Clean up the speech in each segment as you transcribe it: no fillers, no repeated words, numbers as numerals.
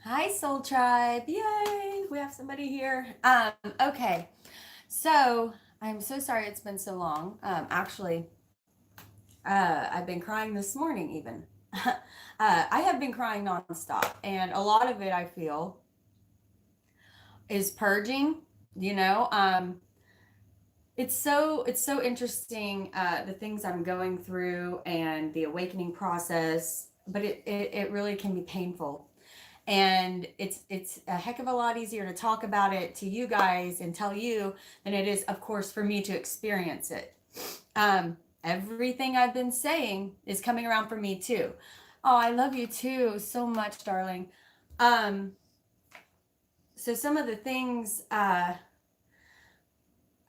Hi, Soul Tribe. Yay, we have somebody here. Okay, so I'm so sorry it's been so long. I've been crying this morning even. I have been crying nonstop, and a lot of it I feel is purging. You know, it's so interesting the things I'm going through and the awakening process, but it really can be painful. And it's a heck of a lot easier to talk about it to you guys and tell you than it is, of course, for me to experience it. Everything I've been saying is coming around for me too. Oh, I love you too so much, darling. um so some of the things, I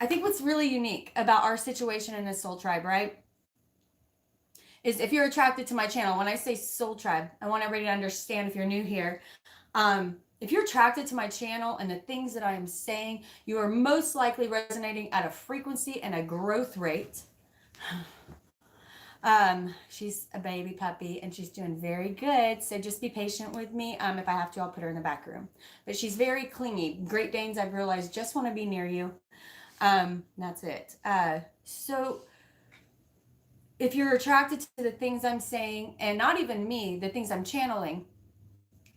think what's really unique about our situation in this soul tribe, right, is if you're attracted to my channel. When I say soul tribe, I want everybody to understand, if you're new here, if you're attracted to my channel and the things that I am saying, you are most likely resonating at a frequency and a growth rate. She's a baby puppy and she's doing very good. So just be patient with me. If I have to, I'll put her in the back room. But she's very clingy. Great Danes, I've realized, just want to be near you. That's it. So if you're attracted to the things I'm saying, and not even me, the things I'm channeling,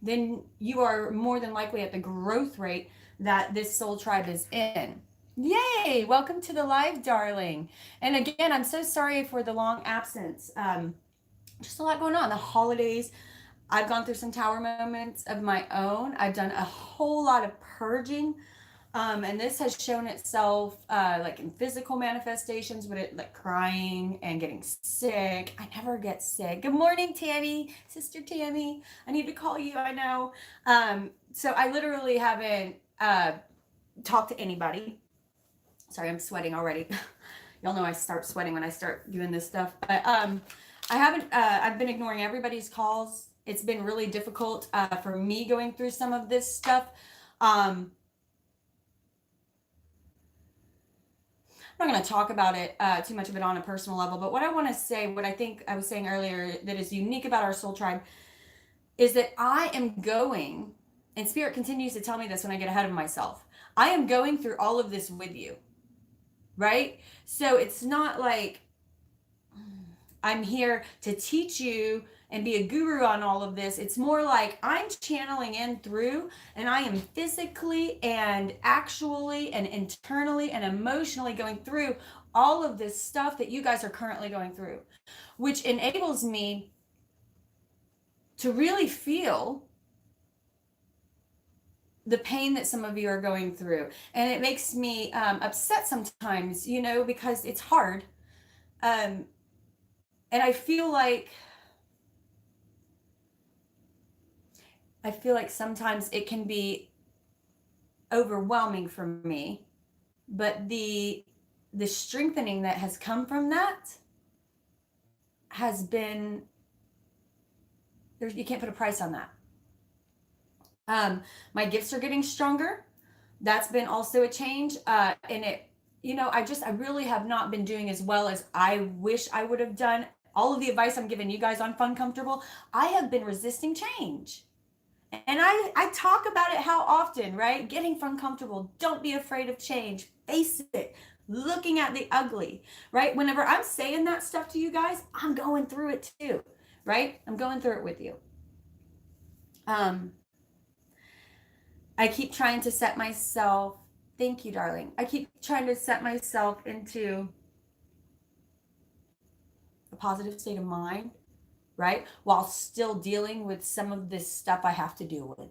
then you are more than likely at the growth rate that this soul tribe is in. Yay! Welcome to the live, darling. And again, I'm so sorry for the long absence. Just a lot going on. The holidays, I've gone through some tower moments of my own. I've done a whole lot of purging. And this has shown itself like in physical manifestations, with it like crying and getting sick. I never get sick. Good morning, Tammy, Sister Tammy. I need to call you, I know. So I literally haven't talked to anybody. Sorry, I'm sweating already. Y'all know I start sweating when I start doing this stuff. But I haven't, I've been ignoring everybody's calls. It's been really difficult for me going through some of this stuff. I'm not going to talk about it too much of it on a personal level, but what I want to say, what I think I was saying earlier that is unique about our soul tribe, is that I am going, and Spirit continues to tell me this when I get ahead of myself, I am going through all of this with you, right? So it's not like I'm here to teach you and be a guru on all of this. It's more like I'm channeling in through, and I am physically and actually and internally and emotionally going through all of this stuff that you guys are currently going through, which enables me to really feel the pain that some of you are going through. And it makes me upset sometimes, because it's hard. And I feel like sometimes it can be overwhelming for me, but the strengthening that has come from that has been, you can't put a price on that. My gifts are getting stronger. That's been also a change. And it, I really have not been doing as well as I wish I would have done. All of the advice I'm giving you guys on Fun Comfortable, I have been resisting change. And I talk about it how often, right? Getting fun comfortable. Don't be afraid of change. Face it. Looking at the ugly, right? Whenever I'm saying that stuff to you guys, I'm going through it too, right? I'm going through it with you. I keep trying to set myself, thank you, darling. I keep trying to set myself into a positive state of mind, right? While still dealing with some of this stuff I have to deal with,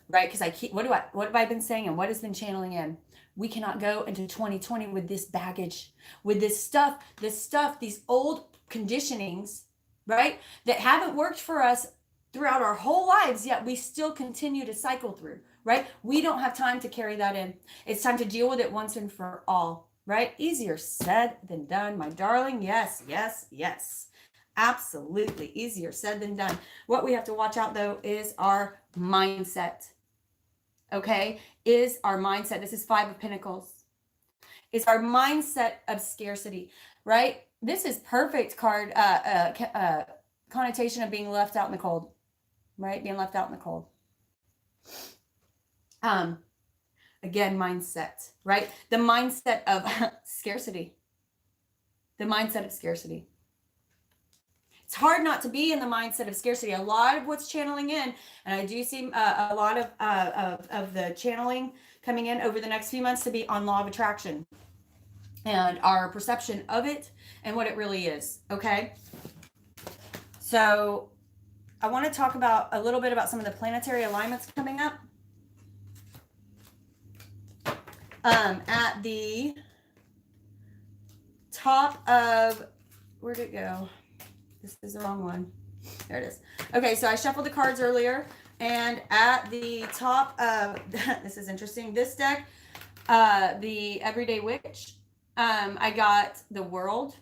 right? Because what have I been saying, and what has been channeling in? We cannot go into 2020 with this baggage, with this stuff, these old conditionings, right? That haven't worked for us throughout our whole lives, yet we still continue to cycle through, right? We don't have time to carry that in. It's time to deal with it once and for all, right? Easier said than done, my darling. Yes, yes, yes. Absolutely. Easier said than done. What we have to watch out, though, is our mindset. Okay? Is our mindset. This is 5 of Pentacles. Is our mindset of scarcity, right? This is perfect card, connotation of being left out in the cold, right? Being left out in the cold. Again, mindset, right? The mindset of scarcity. The mindset of scarcity. It's hard not to be in the mindset of scarcity. A lot of what's channeling in, and I do see a lot of the channeling coming in over the next few months to be on law of attraction and our perception of it and what it really is. Okay. So I want to talk about a little bit about some of the planetary alignments coming up. At the top of, where'd it go? This is the wrong one. There it is. Okay, so I shuffled the cards earlier, and at the top of, this is interesting, this deck, the Everyday Witch, I got the World,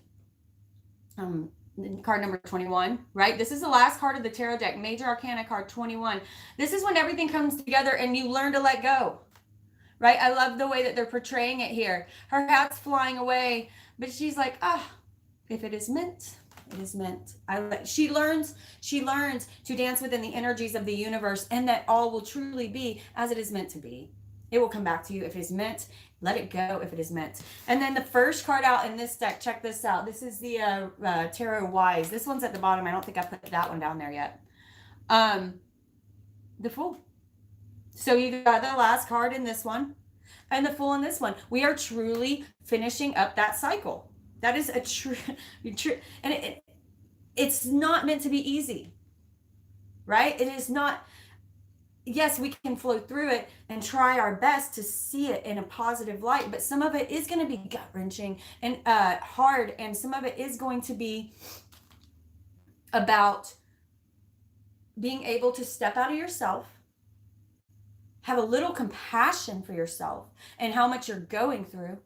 card number 21, right? This is the last card of the tarot deck, Major Arcana card 21. This is when everything comes together and you learn to let go, right? I love the way that they're portraying it here. Her hat's flying away, but she's like, if it is meant, it is meant. She learns to dance within the energies of the universe, and that all will truly be as it is meant to be. It will come back to you if it is meant. Let it go if it is meant. And then the first card out in this deck, check this out. This is the Tarot Wise. This one's at the bottom. I don't think I put that one down there yet. The Fool. So you got the last card in this one and the Fool in this one. We are truly finishing up that cycle. That is a true, and it's not meant to be easy, right? It is not. Yes, we can flow through it and try our best to see it in a positive light, but some of it is going to be gut-wrenching and hard, and some of it is going to be about being able to step out of yourself, have a little compassion for yourself and how much you're going through.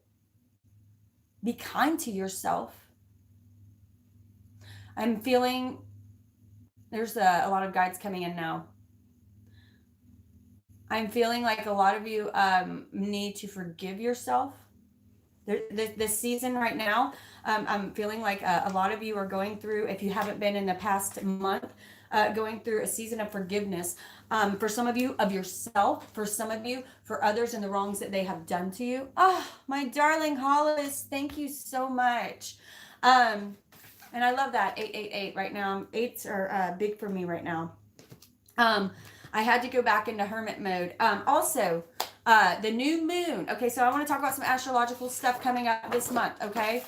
Be kind to yourself. I'm feeling there's a lot of guides coming in now. I'm feeling like a lot of you need to forgive yourself. This season right now, I'm feeling like a lot of you are going through, if you haven't been in the past month, going through a season of forgiveness. For some of you, of yourself. For some of you, for others and the wrongs that they have done to you. Oh, my darling Hollis, thank you so much. And I love that, 888 right now. 8s are big for me right now. I had to go back into hermit mode. Also, the new moon. Okay, so I want to talk about some astrological stuff coming up this month, okay?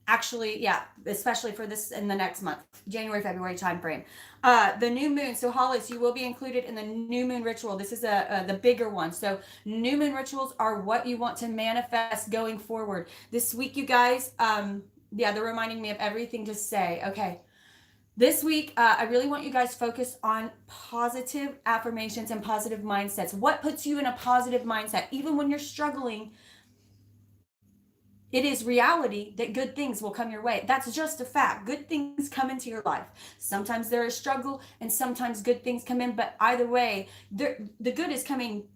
Actually, yeah, especially for this in the next month, January, February timeframe. The new moon. So Hollis, you will be included in the new moon ritual. This is the bigger one. So new moon rituals are what you want to manifest going forward. This week, you guys, yeah, they're reminding me of everything to say. Okay. This week, I really want you guys to focus on positive affirmations and positive mindsets. What puts you in a positive mindset? Even when you're struggling, it is reality that good things will come your way. That's just a fact. Good things come into your life. Sometimes there is struggle and sometimes good things come in, but either way, the good is coming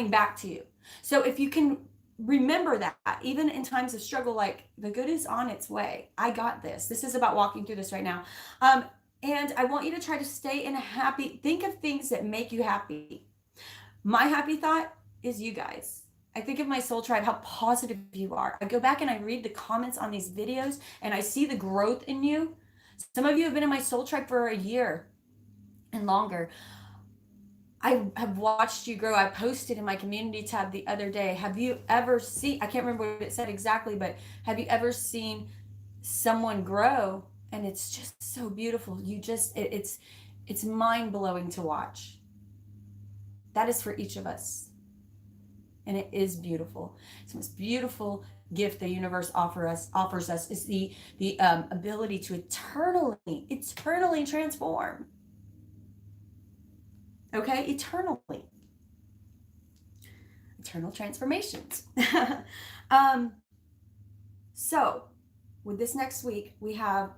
back to you. So if you can remember that, even in times of struggle, like the good is on its way. I got this. This is about walking through this right now. And I want you to try to stay in a happy, think of things that make you happy. My happy thought is you guys. I think of my soul tribe, how positive you are. I go back and I read the comments on these videos and I see the growth in you. Some of you have been in my soul tribe for a year and longer. I have watched you grow. I posted in my community tab the other day. Have you ever seen, I can't remember what it said exactly, but have you ever seen someone grow? And it's just so beautiful. You just, it's mind-blowing to watch. That is for each of us. And it is beautiful. It's the most beautiful gift the universe offers us is the ability to eternally transform. Okay, eternally. Eternal transformations. So, with this next week, we have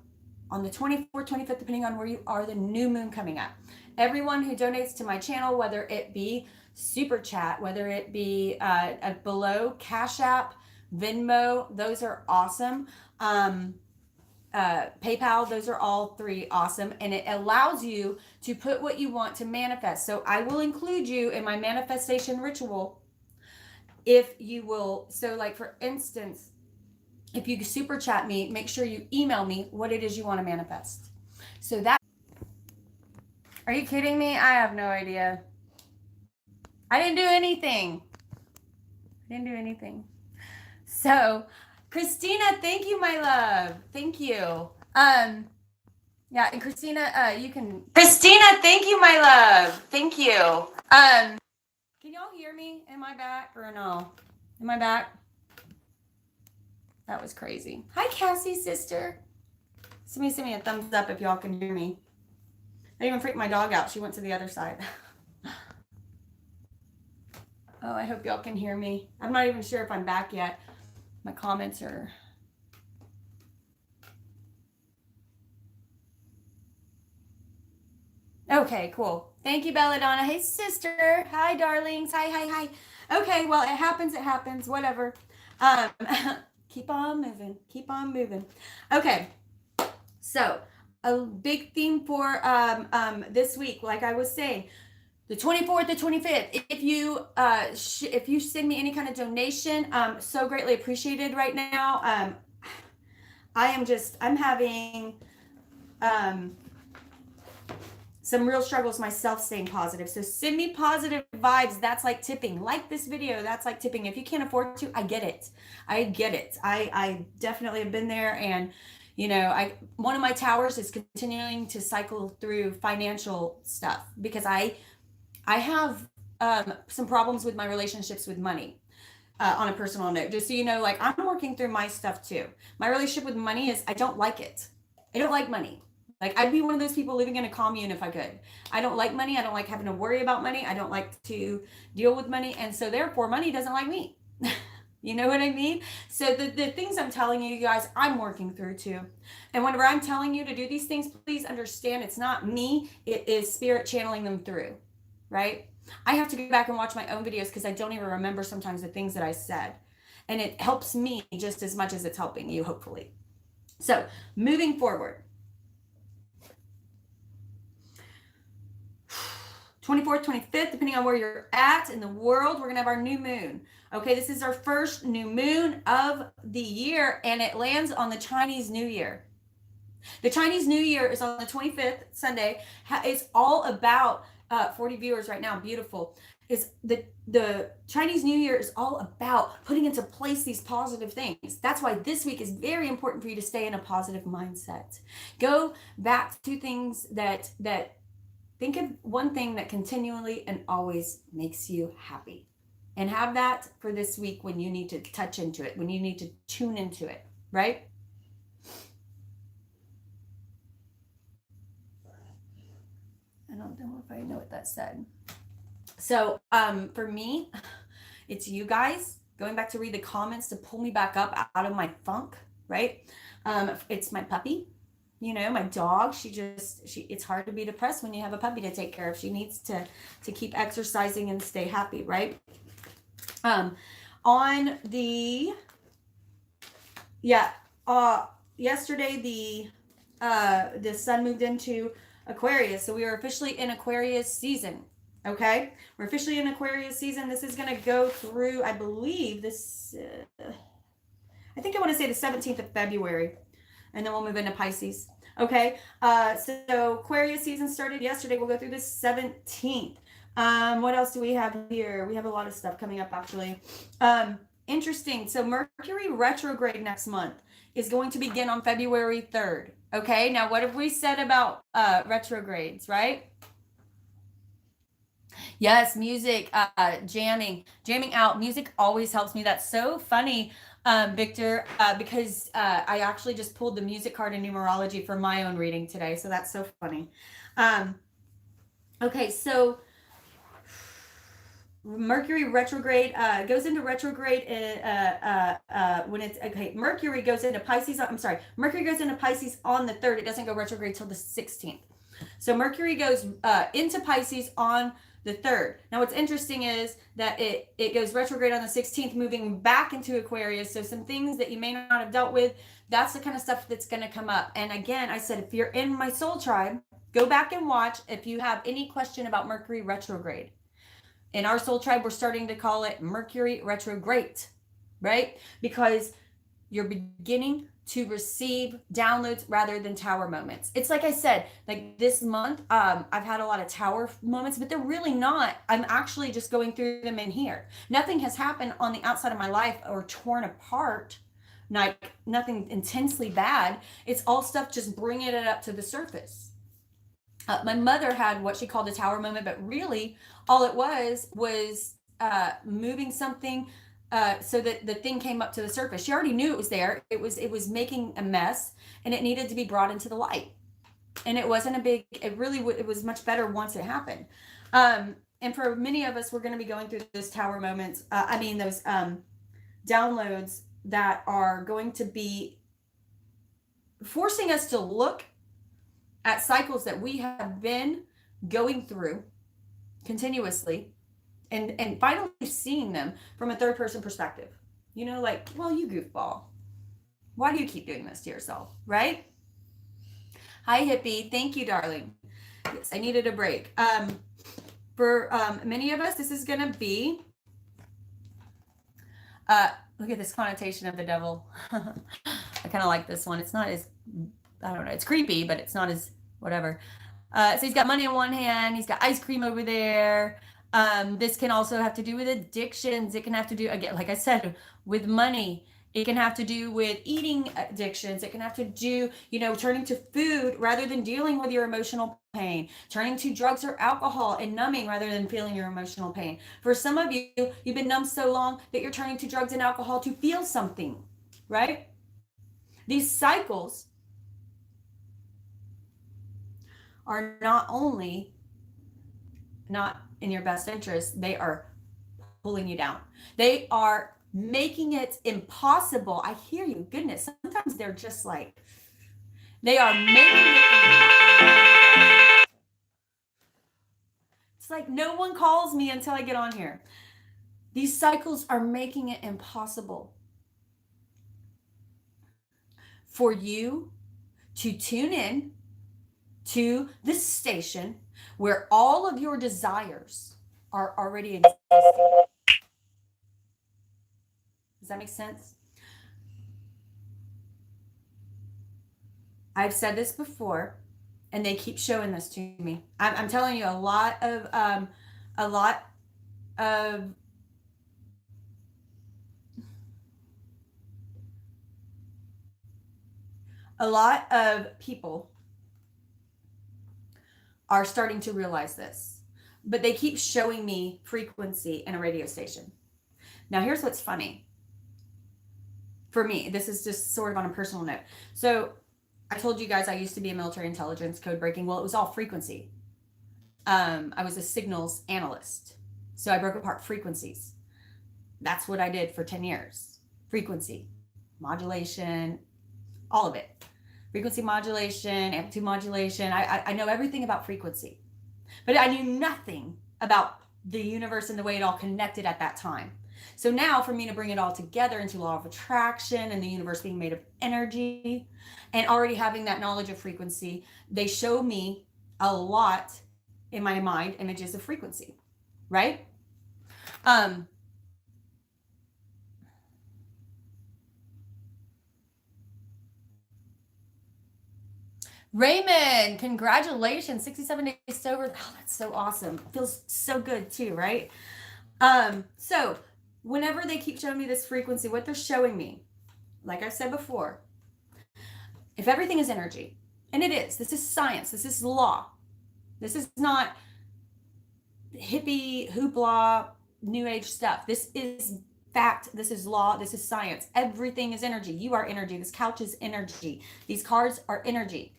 on the 24th, 25th, depending on where you are, the new moon coming up. Everyone who donates to my channel, whether it be Super Chat, whether it be below, Cash App, Venmo, those are awesome. PayPal. Those are all 3 awesome. And it allows you to put what you want to manifest. So I will include you in my manifestation ritual if you will. So like for instance, if you super chat me, make sure you email me what it is you want to manifest. So that, are you kidding me? I have no idea. I didn't do anything. So Christina, thank you, my love. Thank you. Yeah, and Christina, you can. Christina, thank you, my love. Thank you. Can y'all hear me? Am I back or no? Am I back? That was crazy. Hi, Cassie, sister. Somebody send me a thumbs up if y'all can hear me. I even freaked my dog out. She went to the other side. Oh, I hope y'all can hear me. I'm not even sure if I'm back yet. My comments are... Okay, cool. Thank you, Belladonna. Hey, sister. Hi, darlings. Hi. Okay, well, it happens. Whatever. Keep on moving. Okay, so a big theme for this week, like I was saying, the 24th, the 25th. If you send me any kind of donation, so greatly appreciated right now. I'm having some real struggles myself staying positive. So send me positive vibes. That's like tipping. Like this video, that's like tipping. If you can't afford to, I get it. I definitely have been there. And you know, one of my towers is continuing to cycle through financial stuff because I have some problems with my relationships with money. On a personal note, just so you know, like I'm working through my stuff too. My relationship with money is I don't like it. I don't like money. Like I'd be one of those people living in a commune if I could. I don't like money. I don't like having to worry about money. I don't like to deal with money. And so therefore money doesn't like me. You know what I mean? So the things I'm telling you guys, I'm working through too. And whenever I'm telling you to do these things, please understand it's not me. It is spirit channeling them through, right? I have to go back and watch my own videos because I don't even remember sometimes the things that I said. And it helps me just as much as it's helping you, hopefully. So moving forward. 24th, 25th, depending on where you're at in the world, we're going to have our new moon. Okay, this is our first new moon of the year, and it lands on the Chinese New Year. The Chinese New Year is on the 25th, Sunday. It's all about 40 viewers right now. Beautiful. Is the Chinese New Year is all about putting into place these positive things. That's why this week is very important for you to stay in a positive mindset. Go back to things that think of one thing that continually and always makes you happy. And have that for this week when you need to touch into it, when you need to tune into it, right? I don't know if I know what that said. So for me, it's you guys going back to read the comments to pull me back up out of my funk, right? It's my puppy. You know, my dog, it's hard to be depressed when you have a puppy to take care of. She needs to keep exercising and stay happy, right? Yesterday the sun moved into Aquarius. So we are officially in Aquarius season. Okay. We're officially in Aquarius season. This is going to go through, I believe I think I want to say the 17th of February. And then we'll move into Pisces. Okay. So Aquarius season started yesterday. We'll go through the 17th. What else do we have here? We have a lot of stuff coming up, actually. Interesting. So Mercury retrograde next month is going to begin on February 3rd. Okay. Now, what have we said about retrogrades, right? Yes, music, jamming out. Music always helps me. That's so funny. Victor, because I actually just pulled the music card in numerology for my own reading today. So that's so funny. Okay, so Mercury retrograde goes into retrograde when it's okay. Mercury goes into Pisces. Mercury goes into Pisces on the 3rd. It doesn't go retrograde till the 16th. So Mercury goes into Pisces on the 3rd. Now what's interesting is that it goes retrograde on the 16th, moving back into Aquarius. So some things that you may not have dealt with, that's the kind of stuff that's going to come up. And again, I said, if you're in my soul tribe, go back and watch if you have any question about Mercury retrograde. In our soul tribe, we're starting to call it Mercury retrograde, right? Because you're beginning to receive downloads rather than tower moments. It's like I said, like this month, I've had a lot of tower moments, but they're really not. I'm actually just going through them in here. Nothing has happened on the outside of my life or torn apart, like nothing intensely bad. It's all stuff just bringing it up to the surface. My mother had what she called a tower moment, but really all it was moving something so that the thing came up to the surface. She already knew it was there. It was making a mess, and it needed to be brought into the light. And it wasn't a big. It was much better once it happened. And for many of us, we're going to be going through those tower moments. Those downloads that are going to be forcing us to look at cycles that we have been going through continuously, and finally seeing them from a 3rd person perspective. You know, like, well, you goofball. Why do you keep doing this to yourself, right? Hi, hippie. Thank you, darling. Yes, I needed a break. For many of us, this is going to be, look at this connotation of the devil. I kind of like this one. It's not as, I don't know, it's creepy, but it's not as whatever. So he's got money in one hand. He's got ice cream over there. This can also have to do with addictions. It can have to do, again, like I said, with money. It can have to do with eating addictions. It can have to do, turning to food rather than dealing with your emotional pain. Turning to drugs or alcohol and numbing rather than feeling your emotional pain. For some of you, you've been numb so long that you're turning to drugs and alcohol to feel something, right? These cycles are not only not in your best interest, they are pulling you down. They are making it impossible. I hear you. Goodness, sometimes they're just like, they are making it impossible. It's like no one calls me until I get on here. These cycles are making it impossible for you to tune in to this station where all of your desires are already existing. Does that make sense? I've said this before, and they keep showing this to me. I'm telling you, a lot of people are starting to realize this, but they keep showing me frequency in a radio station. Now, here's what's funny. For me, this is just sort of on a personal note. So I told you guys I used to be a military intelligence code breaking. Well, it was all frequency. I was a signals analyst. So I broke apart frequencies. That's what I did for 10 years. Frequency, modulation, all of it. Frequency modulation, amplitude modulation. I know everything about frequency, but I knew nothing about the universe and the way it all connected at that time. So now for me to bring it all together into law of attraction and the universe being made of energy and already having that knowledge of frequency, they show me a lot in my mind, images of frequency, right? Raymond, congratulations, 67 days sober. Oh, that's so awesome. Feels so good too, right? So whenever they keep showing me this frequency, what they're showing me, like I said before, if everything is energy, and it is, this is science, this is law, this is not hippie, hoopla, new age stuff. This is fact, this is law, this is science. Everything is energy. You are energy. This couch is energy. These cards are energy.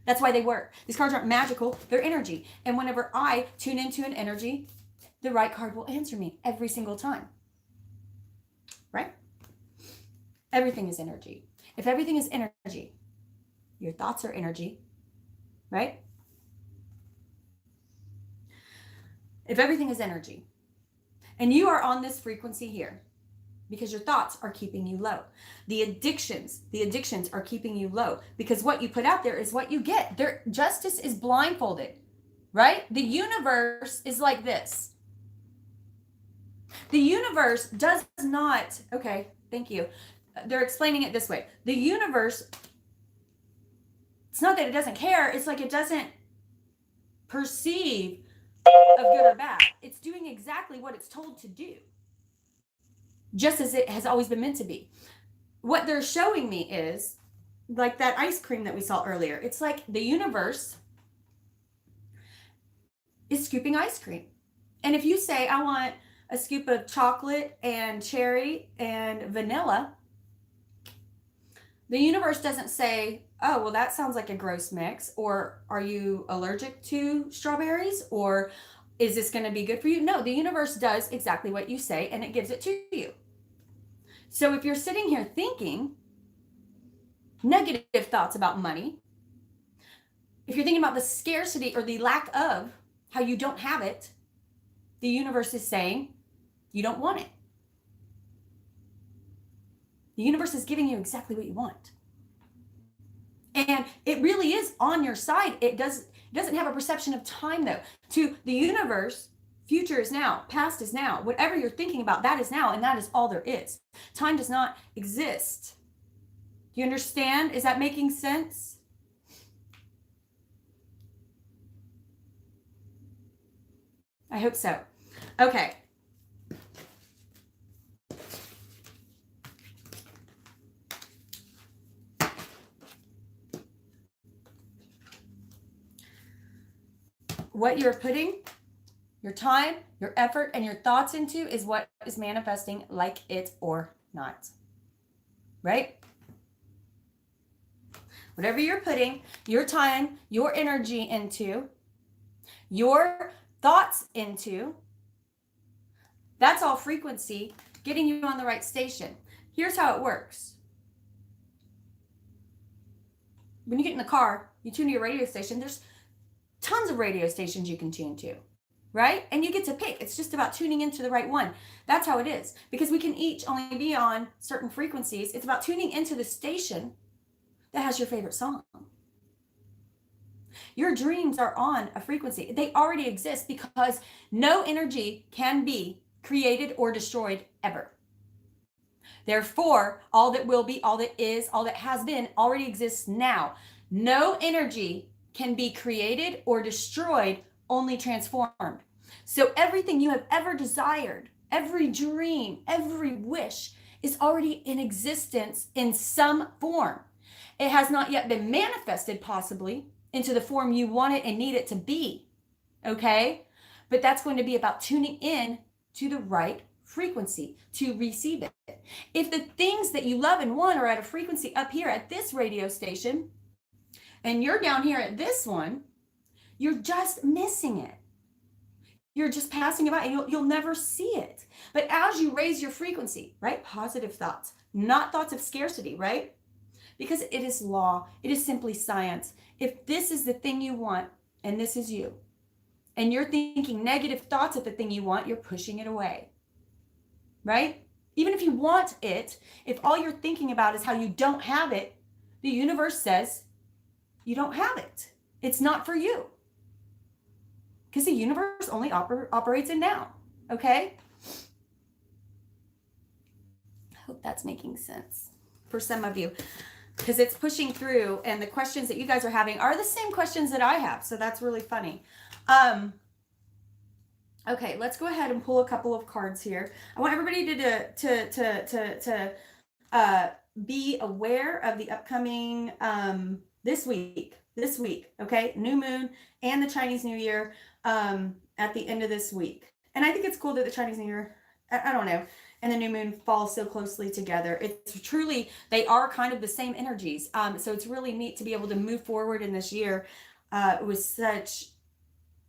That's why they work. These cards aren't magical, they're energy. And whenever I tune into an energy, the right card will answer me every single time. Right? Everything is energy. If everything is energy, your thoughts are energy, right? if everything is energy and you are on this frequency here because your thoughts are keeping you low, the addictions are keeping you low because what you put out there is what you get. Their justice is blindfolded, right? The universe is like this. The universe does not, okay, thank you. They're explaining it this way. The universe, it's not that it doesn't care, it's like it doesn't perceive of good or bad. It's doing exactly what it's told to do, just as it has always been meant to be. What they're showing me is like that ice cream that we saw earlier. It's like the universe is scooping ice cream. And if you say, I want a scoop of chocolate and cherry and vanilla, the universe doesn't say, oh, well, that sounds like a gross mix, or are you allergic to strawberries, or is this going to be good for you? No, the universe does exactly what you say, and it gives it to you. So if you're sitting here thinking negative thoughts about money, if you're thinking about the scarcity or the lack of, how you don't have it, the universe is saying you don't want it. The universe is giving you exactly what you want. And it really is on your side. It doesn't have a perception of time, though. To the universe, future is now, past is now. Whatever you're thinking about, that is now, and that is all there is. Time does not exist. Do you understand? Is that making sense? I hope so. Okay. What you're putting your time, your effort, and your thoughts into is what is manifesting, like it or not. Right? Whatever you're putting your time, your energy into, your thoughts into, that's all frequency getting you on the right station. Here's how it works. When you get in the car, you tune to your radio station, there's tons of radio stations you can tune to, right? And you get to pick. It's just about tuning into the right one. That's how it is. Because we can each only be on certain frequencies. It's about tuning into the station that has your favorite song. Your dreams are on a frequency. They already exist because no energy can be created or destroyed ever. Therefore, all that will be, all that is, all that has been already exists now. No energy can be created or destroyed, only transformed. So everything you have ever desired, every dream, every wish is already in existence in some form. It has not yet been manifested possibly into the form you want it and need it to be, okay? But that's going to be about tuning in to the right frequency to receive it. If the things that you love and want are at a frequency up here at this radio station, and you're down here at this one, you're just missing it. You're just passing it by, and you'll never see it. But as you raise your frequency, right? Positive thoughts, not thoughts of scarcity, right? Because it is law. It is simply science. If this is the thing you want, and this is you, and you're thinking negative thoughts of the thing you want, you're pushing it away, right? Even if you want it, if all you're thinking about is how you don't have it, the universe says, you don't have it. It's not for you. Because the universe only operates in now. Okay? I hope that's making sense for some of you. Because it's pushing through, and the questions that you guys are having are the same questions that I have. So that's really funny. Okay, let's go ahead and pull a couple of cards here. I want everybody to be aware of the upcoming this week, okay? New moon and the Chinese New Year at the end of this week. And I think it's cool that the Chinese New Year, I don't know, and the new moon fall so closely together. It's truly, they are kind of the same energies. So it's really neat to be able to move forward in this year with such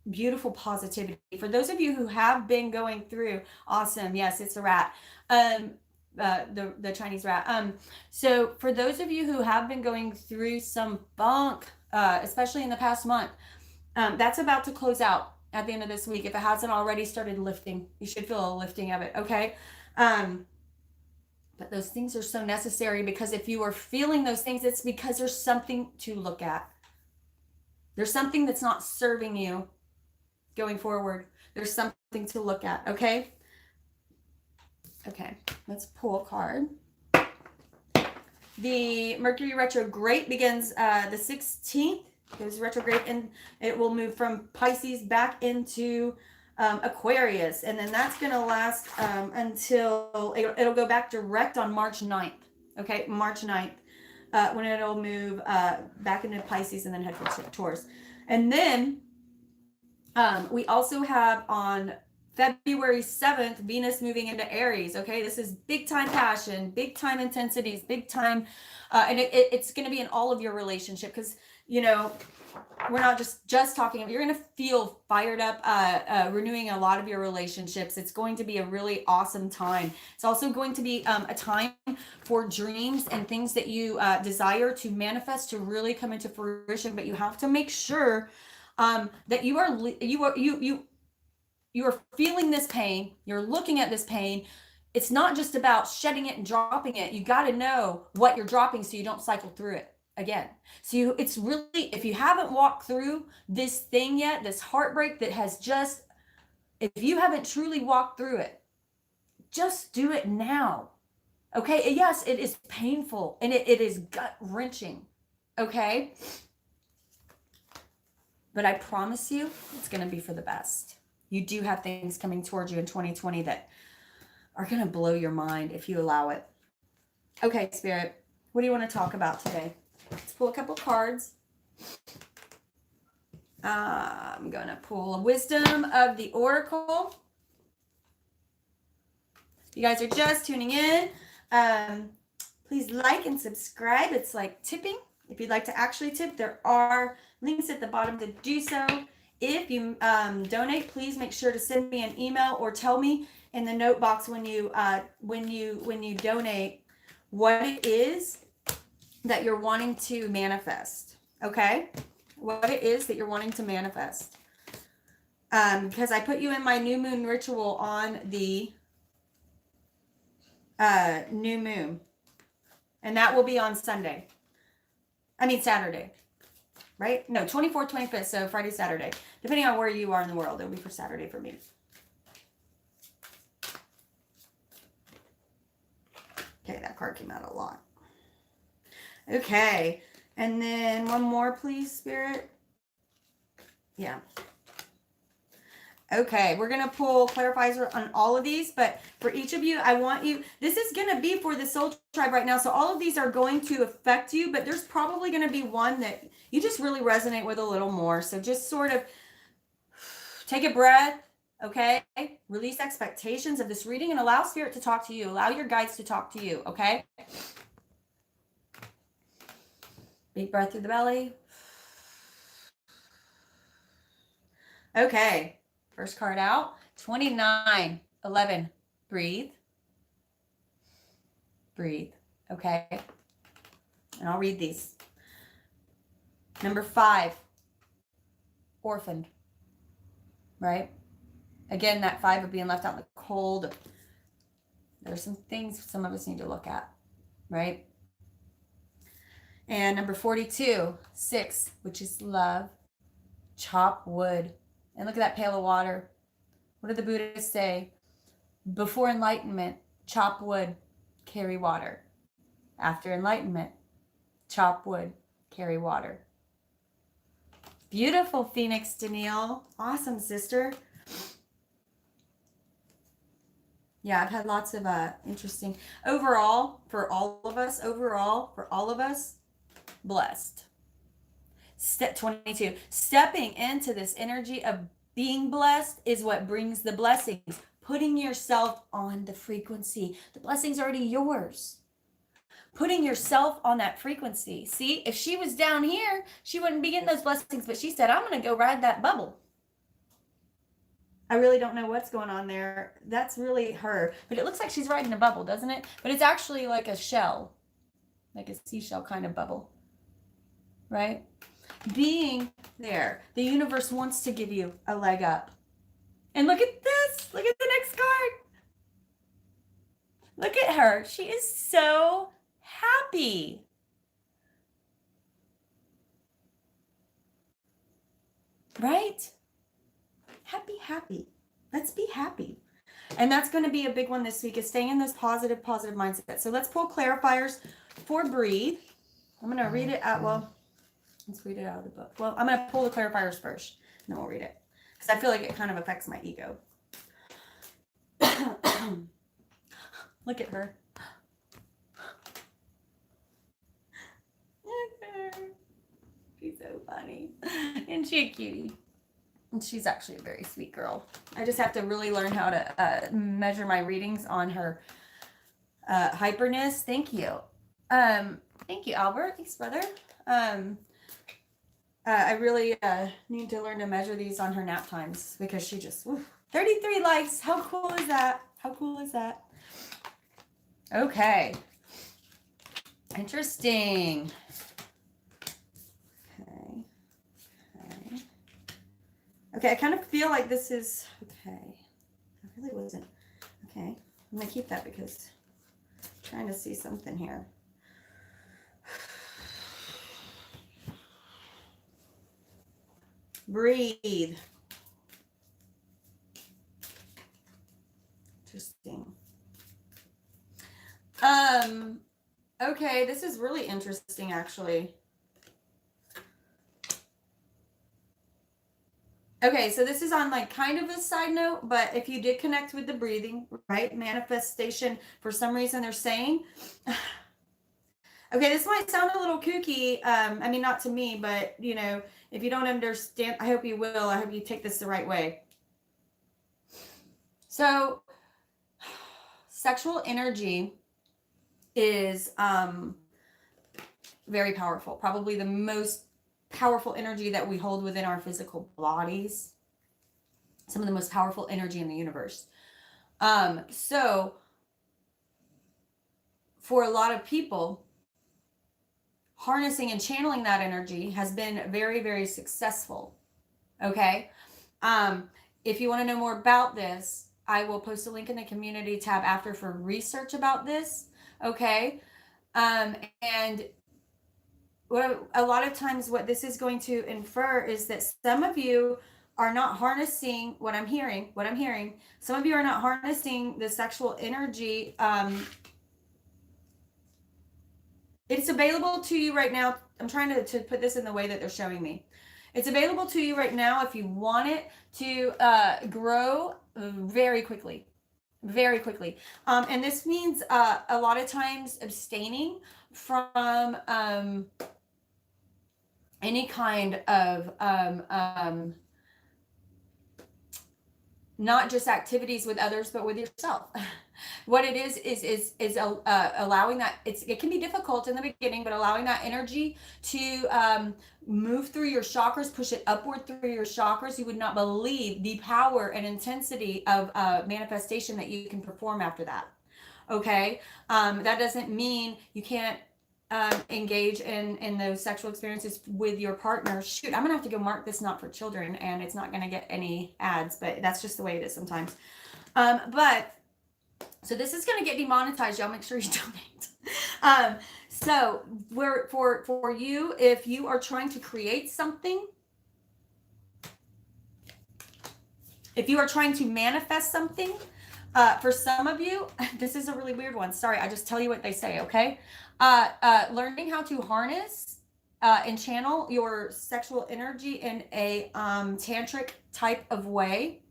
beautiful positivity. For those of you who have been going through, awesome, yes, it's a rat. The Chinese rat. So for those of you who have been going through some funk, especially in the past month, that's about to close out. at the end of this week. If it hasn't already started lifting, you should feel a lifting of it, okay? But those things are so necessary, because if you are feeling those things, it's because there's something to look at. There's something that's not serving you going forward. There's something to look at, okay? Okay, let's pull a card. The Mercury retrograde begins the 16th. It was retrograde, and it will move from Pisces back into Aquarius, and then that's going to last until it'll go back direct on March 9th. Okay, March 9th, when it'll move back into Pisces and then head for Taurus. And then we also have on February 7th, Venus moving into Aries. Okay, this is big time passion, big time intensities, big time, and it's going to be in all of your relationship, because, you know, we're not just talking, you're going to feel fired up, renewing a lot of your relationships. It's going to be a really awesome time. It's also going to be a time for dreams and things that you desire to manifest to really come into fruition, but you have to make sure that you are feeling this pain, you're looking at this pain. It's not just about shedding it and dropping it. You got to know what you're dropping so you don't cycle through it again. So it's really, if you haven't walked through this thing yet, this heartbreak that has just, if you haven't truly walked through it, just do it now. Okay, yes, it is painful and it is gut wrenching. Okay, but I promise you, it's going to be for the best. You do have things coming towards you in 2020 that are going to blow your mind if you allow it. Okay, Spirit, what do you want to talk about today? Let's pull a couple cards. I'm going to pull a Wisdom of the Oracle. If you guys are just tuning in, please like and subscribe. It's like tipping. If you'd like to actually tip, there are links at the bottom to do so. If you donate, please make sure to send me an email or tell me in the note box when you donate what it is that you're wanting to manifest. Okay, what it is that you're wanting to manifest. Because I put you in my new moon ritual on the new moon, and that will be on Saturday. Right? No, 24th, 25th, so Friday, Saturday. Depending on where you are in the world, it'll be for Saturday for me. Okay, that card came out a lot. Okay, and then one more, please, Spirit. Yeah. Okay, we're going to pull clarifiers on all of these, but for each of you, I want you, this is going to be for the soul tribe right now, so all of these are going to affect you, but there's probably going to be one that you just really resonate with a little more, so just sort of take a breath, okay? Release expectations of this reading and allow Spirit to talk to you, allow your guides to talk to you, okay? Deep breath through the belly. Okay. First card out, 29, 11, breathe, okay? And I'll read these. Number 5, orphaned, right? Again, that 5 of being left out in the cold. There's some things some of us need to look at, right? And number 42, 6, which is love, chop wood. And look at that pail of water. What did the Buddhists say? Before enlightenment, chop wood, carry water. After enlightenment, chop wood, carry water. Beautiful, Phoenix Danielle. Awesome, sister. Yeah, I've had lots of interesting. Overall, for all of us, blessed. Step 22, stepping into this energy of being blessed is what brings the blessings. Putting yourself on the frequency. The blessing's already yours. Putting yourself on that frequency. See, if she was down here, she wouldn't be getting those blessings, but she said, I'm going to go ride that bubble. I really don't know what's going on there. That's really her. But it looks like she's riding a bubble, doesn't it? But it's actually like a shell. Like a seashell kind of bubble. Right? being there. The universe wants to give you a leg up. And look at this. Look at the next card. Look at her. She is so happy. Right? Happy, happy. Let's be happy. And that's going to be a big one this week, is staying in this positive mindset. So let's pull clarifiers for breathe. I'm going to read it out. Well, let's read it out of the book. Well, I'm going to pull the clarifiers first, and then we'll read it, because I feel like it kind of affects my ego. Look at her. Look at her. She's so funny. Isn't she a cutie? And she's actually a very sweet girl. I just have to really learn how to measure my readings on her hyperness. Thank you. Thank you, Albert. Thanks, brother. I really need to learn to measure these on her nap times, because she just, 33 likes. How cool is that? How cool is that? Okay. Interesting. Okay, I kind of feel like this is, okay. I really wasn't. Okay, I'm going to keep that because I'm trying to see something here. Breathe. Interesting. Okay, this is really interesting, actually. Okay, so this is on like kind of a side note, but if you did connect with the breathing, right? Manifestation, for some reason they're saying, okay, this might sound a little kooky. I mean, not to me, but you know, if you don't understand, I hope you will. I hope you take this the right way. So sexual energy is very powerful, probably the most powerful energy that we hold within our physical bodies. Some of the most powerful energy in the universe. So for a lot of people, harnessing and channeling that energy has been very, very successful. Okay. If you want to know more about this, I will post a link in the community tab after for research about this. Okay. And a lot of times what this is going to infer is that some of you are not harnessing what I'm hearing. Some of you are not harnessing the sexual energy. It's available to you right now. I'm trying to put this in the way that they're showing me. It's available to you right now if you want it to grow very quickly. Very quickly. And this means a lot of times abstaining from any kind of not just activities with others, but with yourself. What it is allowing that, it can be difficult in the beginning, but allowing that energy to move through your chakras, push it upward through your chakras. You would not believe the power and intensity of manifestation that you can perform after that. Okay. That doesn't mean you can't engage in those sexual experiences with your partner. Shoot, I'm gonna have to go mark this not for children, and it's not gonna get any ads, but that's just the way it is sometimes. But so this is gonna get demonetized, y'all. Make sure you donate. So for you, if you are trying to create something, if you are trying to manifest something, for some of you, this is a really weird one. Sorry, I just tell you what they say, okay? Learning how to harness and channel your sexual energy in a tantric type of way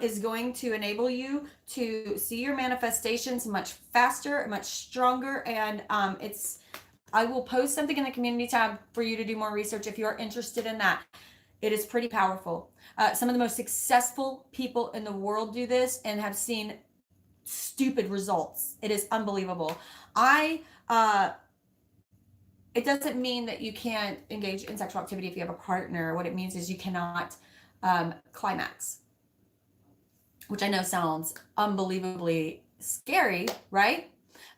is going to enable you to see your manifestations much faster, much stronger, and I will post something in the community tab for you to do more research if you are interested in that. It is pretty powerful. Some of the most successful people in the world do this and have seen stupid results. It is unbelievable. It doesn't mean that you can't engage in sexual activity if you have a partner. What it means is you cannot climax, which I know sounds unbelievably scary, right?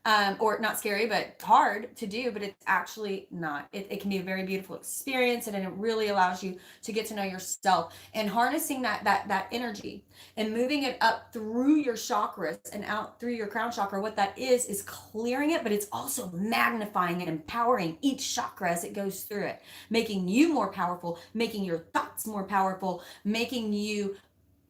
or not scary, but hard to do, but it's actually not. It can be a very beautiful experience, and it really allows you to get to know yourself, and harnessing that energy and moving it up through your chakras and out through your crown chakra. What that is clearing it, but it's also magnifying and empowering each chakra as it goes through it, making you more powerful, making your thoughts more powerful, making you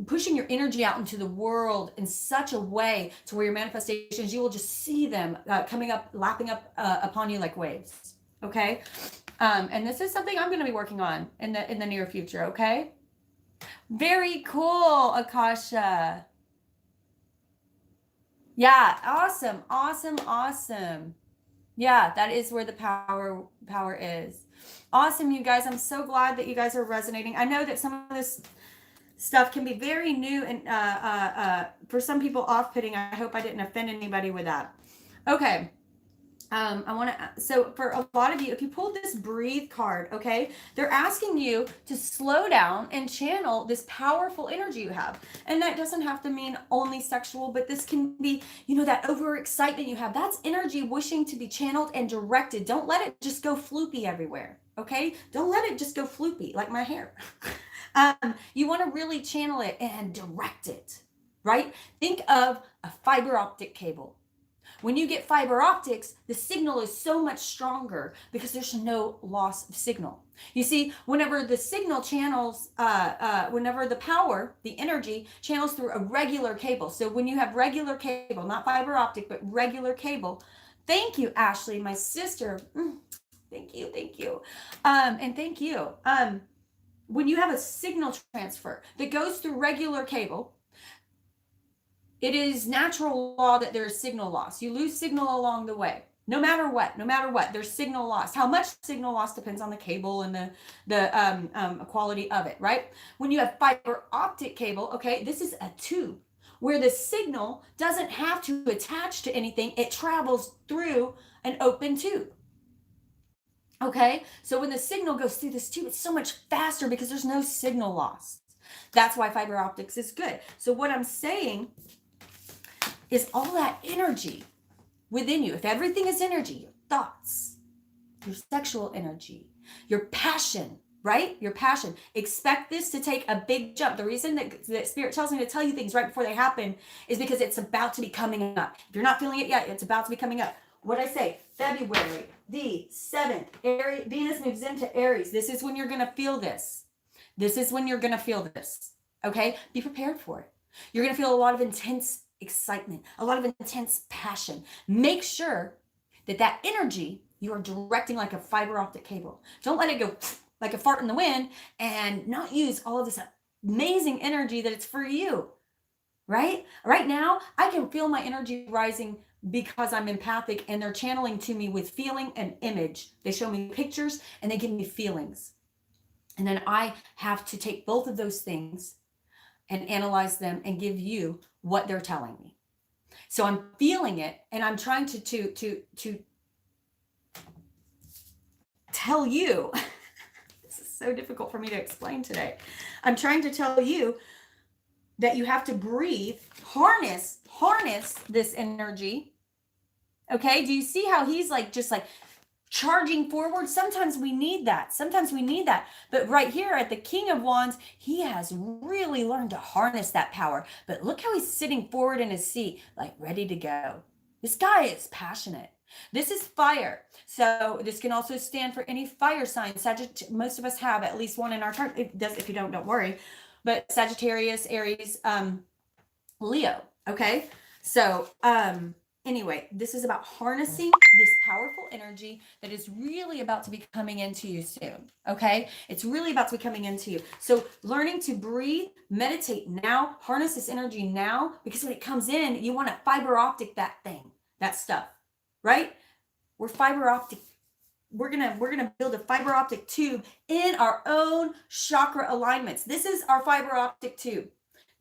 pushing your energy out into the world in such a way to where your manifestations, you will just see them coming up, lapping up upon you like waves. Okay. And this is something I'm going to be working on in the near future. Okay. Very cool, Akasha. Yeah. Awesome. Awesome. Awesome. Yeah, that is where the power is. Awesome, you guys. I'm so glad that you guys are resonating. I know that some of this stuff can be very new and for some people off-putting. I hope I didn't offend anybody with that. Okay. I want to, so for a lot of you, if you pulled this breathe card, okay, they're asking you to slow down and channel this powerful energy you have. And that doesn't have to mean only sexual, but this can be, you know, that overexcitement you have. That's energy wishing to be channeled and directed. Don't let it just go floopy everywhere. Okay. Don't let it just go floopy like my hair. You want to really channel it and direct it, right? Think of a fiber optic cable. When you get fiber optics, the signal is so much stronger because there's no loss of signal. You see, whenever the signal channels, whenever the power, the energy channels through a regular cable. So when you have regular cable, not fiber optic, but regular cable. Thank you, Ashley, my sister. Thank you, thank you. And thank you. When you have a signal transfer that goes through regular cable, it is natural law that there is signal loss. You lose signal along the way. No matter what, there's signal loss. How much signal loss depends on the cable and the quality of it, right? When you have fiber optic cable, okay, this is a tube where the signal doesn't have to attach to anything. It travels through an open tube. Okay, so when the signal goes through this tube, it's so much faster because there's no signal loss. That's why fiber optics is good. So what I'm saying is all that energy within you. If everything is energy, your thoughts, your sexual energy, your passion, right? Your passion. Expect this to take a big jump. The reason that Spirit tells me to tell you things right before they happen is because it's about to be coming up. If you're not feeling it yet, it's about to be coming up. What I say, February the 7th, Aries, Venus moves into Aries. This is when you're going to feel this. This is when you're going to feel this. Okay? Be prepared for it. You're going to feel a lot of intense excitement, a lot of intense passion. Make sure that energy you are directing like a fiber optic cable. Don't let it go like a fart in the wind and not use all of this amazing energy that it's for you, right? Right now, I can feel my energy rising because I'm empathic and they're channeling to me with feeling and image. They show me pictures and they give me feelings. And then I have to take both of those things and analyze them and give you what they're telling me. So I'm feeling it and I'm trying to tell you, this is so difficult for me to explain today. I'm trying to tell you that you have to breathe, harness this energy. Okay, do you see how he's like just like charging forward? Sometimes we need that. But right here at the King of Wands, he has really learned to harness that power. But look how he's sitting forward in his seat, like ready to go. This guy is passionate. This is fire. So this can also stand for any fire sign. Most of us have at least one in our chart. It does, if you don't worry. But Sagittarius, Aries, Leo. Okay. So, anyway, this is about harnessing this powerful energy that is really about to be coming into you soon. Okay. It's really about to be coming into you. So learning to breathe, meditate now, harness this energy now, because when it comes in, you want to fiber optic that stuff, right? We're fiber optic. We're gonna build a fiber optic tube in our own chakra alignments. This is our fiber optic tube.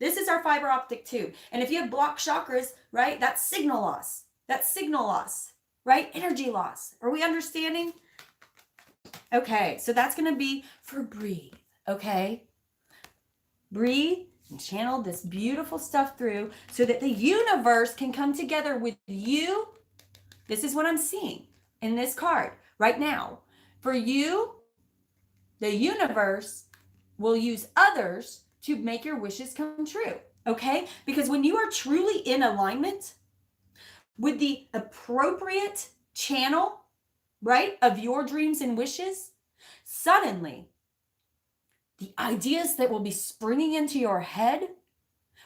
And if you have blocked chakras, right, that's signal loss, right? Energy loss. Are we understanding? Okay, so that's going to be for breathe, okay? Breathe and channel this beautiful stuff through so that the universe can come together with you This is what I'm seeing in this card right now. For you, the universe will use others to make your wishes come true. Okay? Because when you are truly in alignment with the appropriate channel, right, of your dreams and wishes, suddenly the ideas that will be springing into your head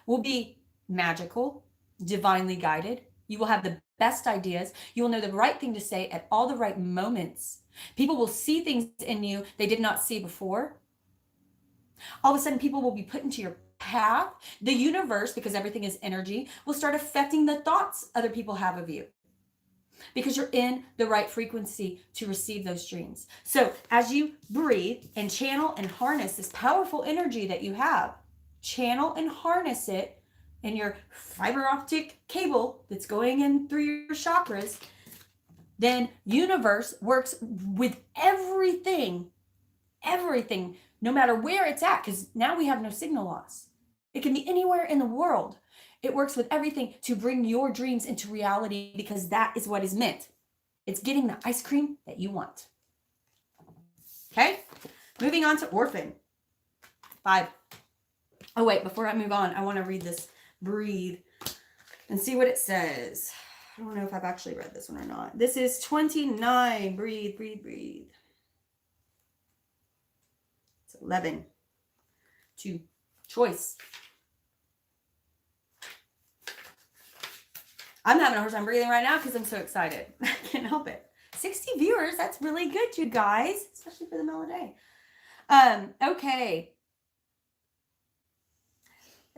will be magical, divinely guided. You will have the best ideas. You will know the right thing to say at all the right moments. People will see things in you they did not see before. All of a sudden, people will be put into your path. The universe, because everything is energy, will start affecting the thoughts other people have of you, because you're in the right frequency to receive those dreams. So as you breathe and channel and harness this powerful energy that you have, channel and harness it in your fiber optic cable that's going in through your chakras, then universe works with everything, no matter where it's at, because now we have no signal loss. It can be anywhere in the world. It works with everything to bring your dreams into reality, because that is what is meant. It's getting the ice cream that you want. Okay? Moving on to Orphan. 5. Oh, wait, before I move on, I want to read this Breathe and see what it says. I don't know if I've actually read this one or not. This is 29. Breathe, breathe, breathe. It's 11. 2. Choice. I'm having a hard time breathing right now because I'm so excited. I can't help it. 60 viewers. That's really good, you guys, especially for the middle of the day. Okay.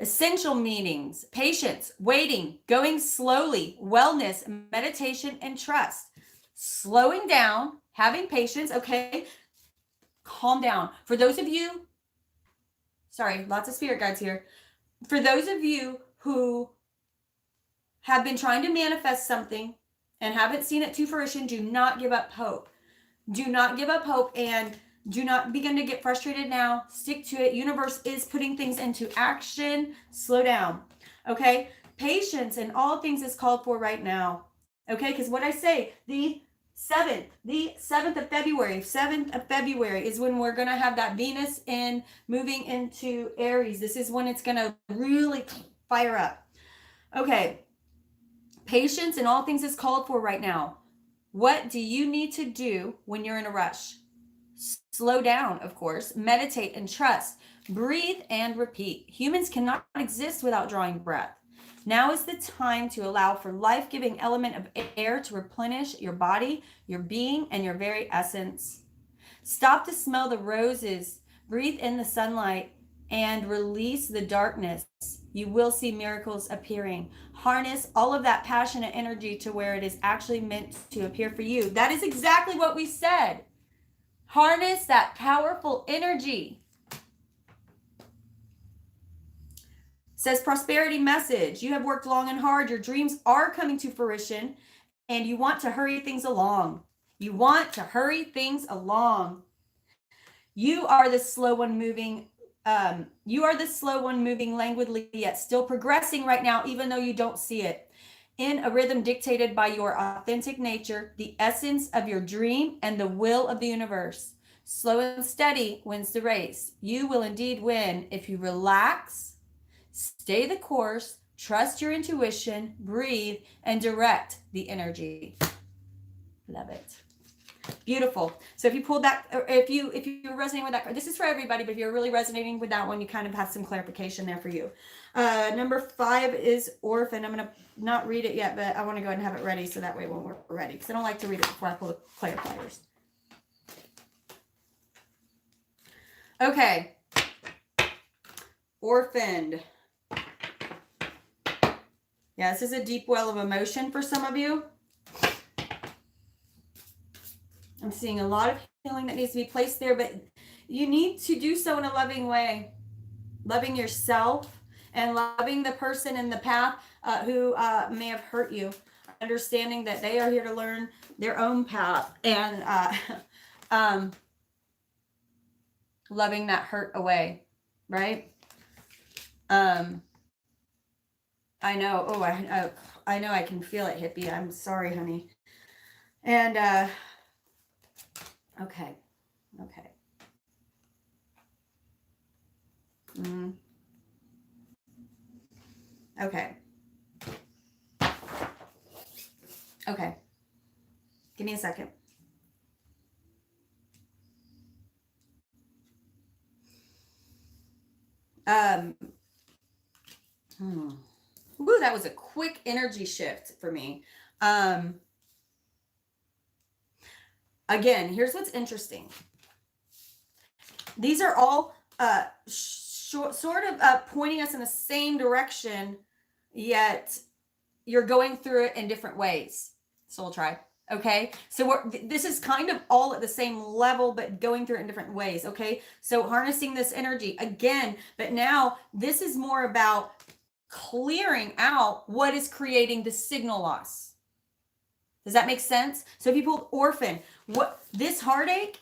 Essential meanings: patience, waiting, going slowly, wellness, meditation, and trust. Slowing down, having patience. Okay. Calm down. For those of you, sorry, lots of spirit guides here. For those of you who have been trying to manifest something and haven't seen it to fruition, do not give up hope. Do not give up hope, and do not begin to get frustrated now. Stick to it. Universe is putting things into action. Slow down. Okay? Patience in all things is called for right now. Okay? Because what I say, the 7th of February, 7th of February is when we're going to have that Venus in moving into Aries. This is when it's going to really fire up. Okay. Patience in all things is called for right now. What do you need to do when you're in a rush? Slow down, of course. Meditate and trust. Breathe and repeat. Humans cannot exist without drawing breath. Now is the time to allow for life-giving element of air to replenish your body, your being, and your very essence. Stop to smell the roses. Breathe in the sunlight and release the darkness. You will see miracles appearing. Harness all of that passionate energy to where it is actually meant to appear for you. That is exactly what we said. Harness that powerful energy. Says prosperity message. You have worked long and hard. Your dreams are coming to fruition, and you want to hurry things along. You want to hurry things along. You are the slow one moving. Languidly, yet still progressing right now, even though you don't see it. In a rhythm dictated by your authentic nature, the essence of your dream, and the will of the universe. Slow and steady wins the race. You will indeed win if you relax, stay the course, trust your intuition, breathe, and direct the energy. Love it. Beautiful. So if you pulled that, or if you're resonating with that card, this is for everybody, but if you're really resonating with that one, you kind of have some clarification there for you. Number 5 is Orphan. I'm going to not read it yet, but I want to go ahead and have it ready so that way when we're ready, because I don't like to read it before I pull the clarifiers. Okay. Orphaned. Yeah, this is a deep well of emotion for some of you. I'm seeing a lot of healing that needs to be placed there, but you need to do so in a loving way. Loving yourself and loving the person in the path who may have hurt you. Understanding that they are here to learn their own path, and loving that hurt away, right? I know. Oh, I know. I can feel it, hippie. I'm sorry, honey. And, okay. Okay. Okay. Okay. Give me a second. Um, Ooh, that was a quick energy shift for me. Um, Again, here's what's interesting. These are all sort of pointing us in the same direction, yet you're going through it in different ways. Soul Tribe. Okay, so this is kind of all at the same level, but going through it in different ways. Okay, so harnessing this energy again, but now this is more about clearing out what is creating the signal loss. Does that make sense? So people orphan, what this heartache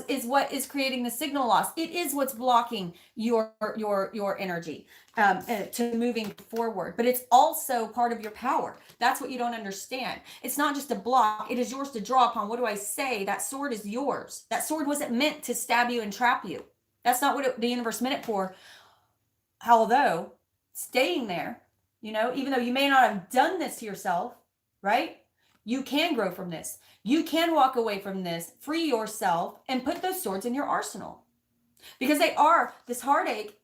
is what is creating the signal loss. It is what's blocking your energy to moving forward. But it's also part of your power. That's what you don't understand. It's not just a block. It is yours to draw upon. What do I say? That sword is yours. That sword wasn't meant to stab you and trap you. That's not what the universe meant it for. Although staying there, even though you may not have done this to yourself, right? You can grow from this. You can walk away from this, free yourself, and put those swords in your arsenal. Because they are, this heartache,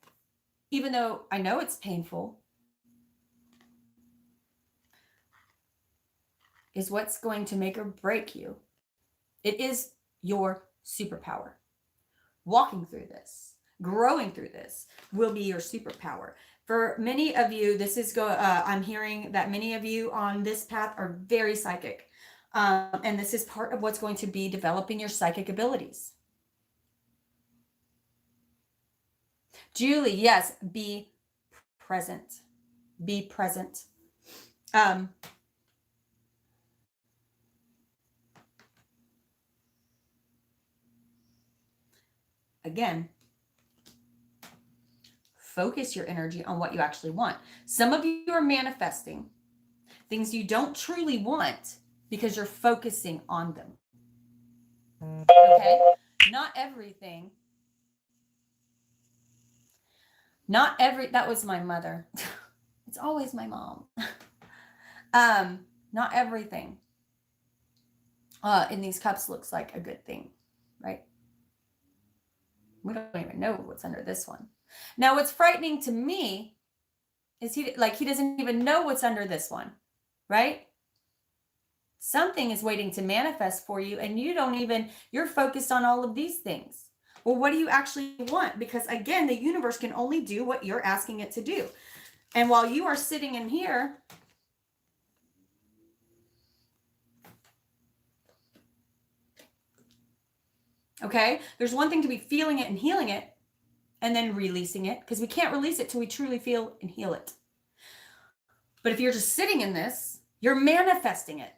even though I know it's painful, is what's going to make or break you. It is your superpower. Walking through this, growing through this will be your superpower. For many of you, I'm hearing that many of you on this path are very psychic. And this is part of what's going to be developing your psychic abilities. Julie, yes, be present. Be present. Again, focus your energy on what you actually want. Some of you are manifesting things you don't truly want because you're focusing on them. Okay? Not everything. That was my mother. It's always my mom. Not everything in these cups looks like a good thing, right? We don't even know what's under this one. Now, what's frightening to me is he doesn't even know what's under this one, right? Something is waiting to manifest for you, and you're focused on all of these things. Well, what do you actually want? Because again, the universe can only do what you're asking it to do. And while you are sitting in here, okay, there's one thing to be feeling it and healing it and then releasing it, because we can't release it till we truly feel and heal it. But if you're just sitting in this, you're manifesting it.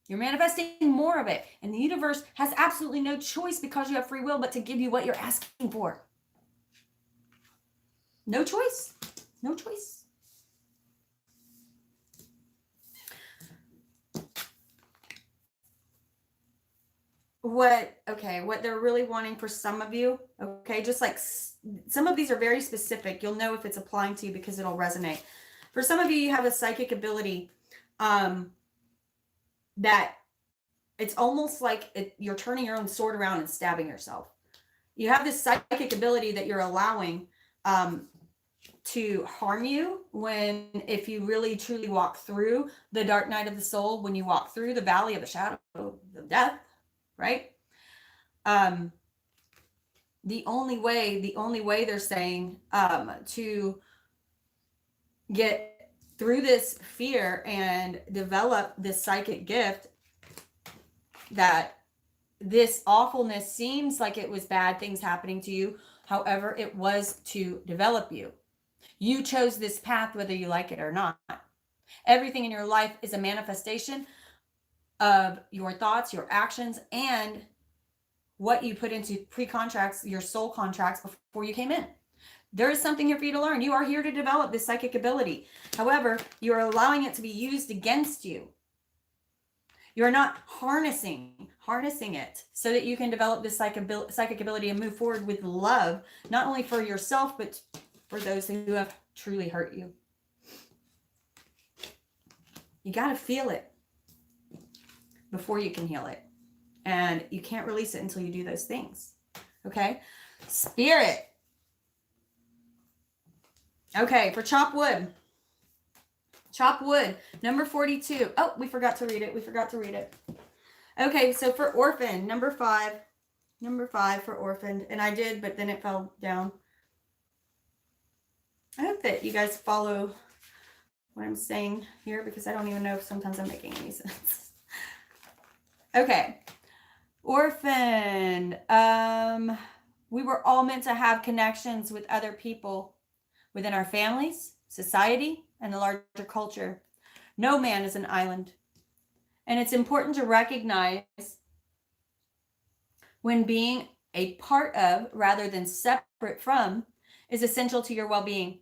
You're manifesting more of it. And the universe has absolutely no choice, because you have free will, but to give you what you're asking for. No choice. No choice. What they're really wanting for some of you, okay, just like some of these are very specific. You'll know if it's applying to you because it'll resonate. For some of you, you have a psychic ability that it's almost like you're turning your own sword around and stabbing yourself. You have this psychic ability that you're allowing to harm you if you really truly walk through the dark night of the soul, when you walk through the valley of the shadow of death, right? The only way they're saying to get through this fear and develop this psychic gift, that this awfulness seems like it was bad things happening to you. However, it was to develop you. You chose this path whether you like it or not. Everything in your life is a manifestation of your thoughts, your actions, and what you put into pre-contracts, your soul contracts before you came in. There is something here for you to learn. You are here to develop this psychic ability. However, you're allowing it to be used against you. You're not harnessing it so that you can develop this psychic ability and move forward with love, not only for yourself, but for those who have truly hurt you. You got to feel it before you can heal it. And you can't release it until you do those things. Okay? Spirit. Okay, for chop wood. Chop wood, number 42. Oh, we forgot to read it. Okay, so for orphan, number 5 for orphaned. And I did, but then it fell down. I hope that you guys follow what I'm saying here, because I don't even know if sometimes I'm making any sense. Okay, orphaned. We were all meant to have connections with other people within our families, society, and the larger culture. No man is an island. And it's important to recognize when being a part of, rather than separate from, is essential to your well-being.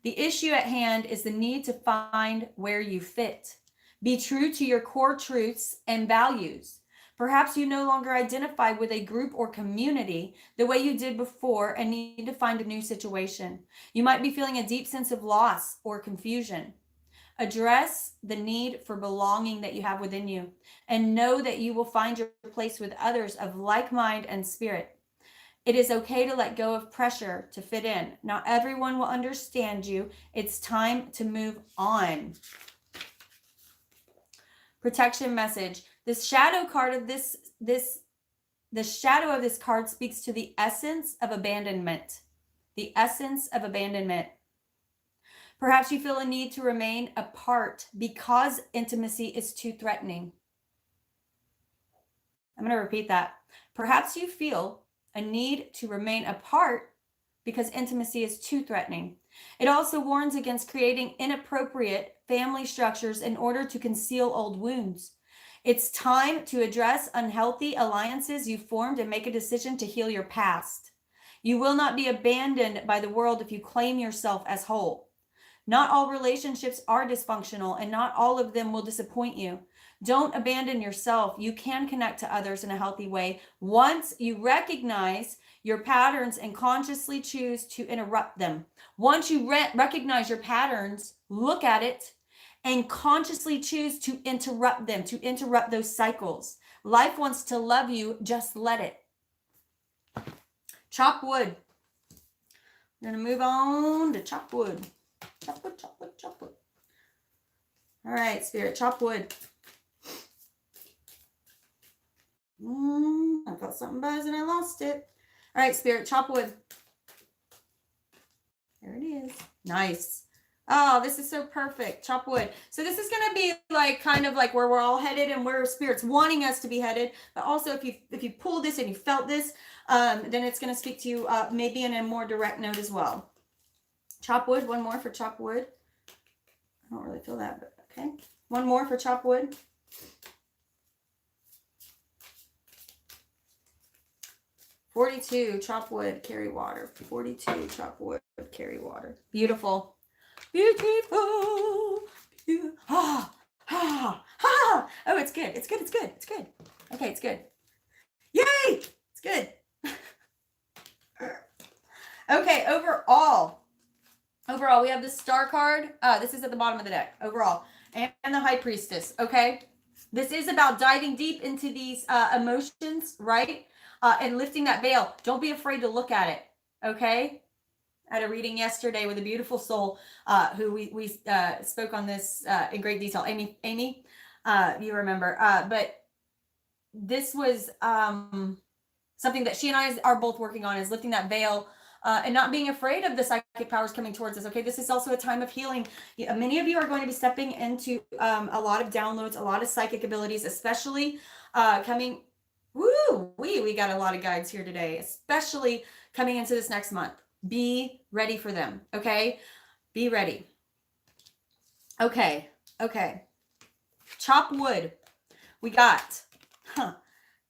The issue at hand is the need to find where you fit. Be true to your core truths and values. Perhaps you no longer identify with a group or community the way you did before and need to find a new situation. You might be feeling a deep sense of loss or confusion. Address the need for belonging that you have within you, and know that you will find your place with others of like mind and spirit. It is okay to let go of pressure to fit in. Not everyone will understand you. It's time to move on. Protection message. The shadow card of the shadow of this card speaks to the essence of abandonment. The essence of abandonment. Perhaps you feel a need to remain apart because intimacy is too threatening. I'm going to repeat that. Perhaps you feel a need to remain apart because intimacy is too threatening. It also warns against creating inappropriate family structures in order to conceal old wounds. It's time to address unhealthy alliances you formed and make a decision to heal your past. You will not be abandoned by the world if you claim yourself as whole. Not all relationships are dysfunctional, and not all of them will disappoint you. Don't abandon yourself. You can connect to others in a healthy way once you recognize your patterns and consciously choose to interrupt them. Once you recognize your patterns, look at it and consciously choose to interrupt them, to interrupt those cycles. Life wants to love you, just let it. Chop wood. We're going to move on to chop wood. Chop wood, chop wood, chop wood. All right, Spirit, chop wood. I felt something buzz and I lost it. All right, Spirit, chop wood. There it is. Nice. Oh, this is so perfect. Chop wood. So this is going to be like kind of like where we're all headed and where Spirit's wanting us to be headed. But also if you pull this and you felt this, then it's going to speak to you maybe in a more direct note as well. Chop wood. One more for chop wood. I don't really feel that, but okay. One more for chop wood. "42, chop wood, carry water." 42, chop wood, carry water. Beautiful. Beautiful. Ah, ah, ah. Oh, it's good. It's good. It's good. It's good. Okay, it's good. Yay! It's good. Okay, overall, we have the Star card. This is at the bottom of the deck. Overall, and the High Priestess. Okay, this is about diving deep into these emotions, right? And lifting that veil. Don't be afraid to look at it. Okay. I had a reading yesterday with a beautiful soul who we spoke on this in great detail. Amy, you remember. But this was something that she and I are both working on, is lifting that veil and not being afraid of the psychic powers coming towards us. Okay, this is also a time of healing. Many of you are going to be stepping into a lot of downloads, a lot of psychic abilities, especially coming. Woo! We got a lot of guides here today, especially coming into this next month. Be ready for them, okay? Be ready. Okay. Chop wood. We got,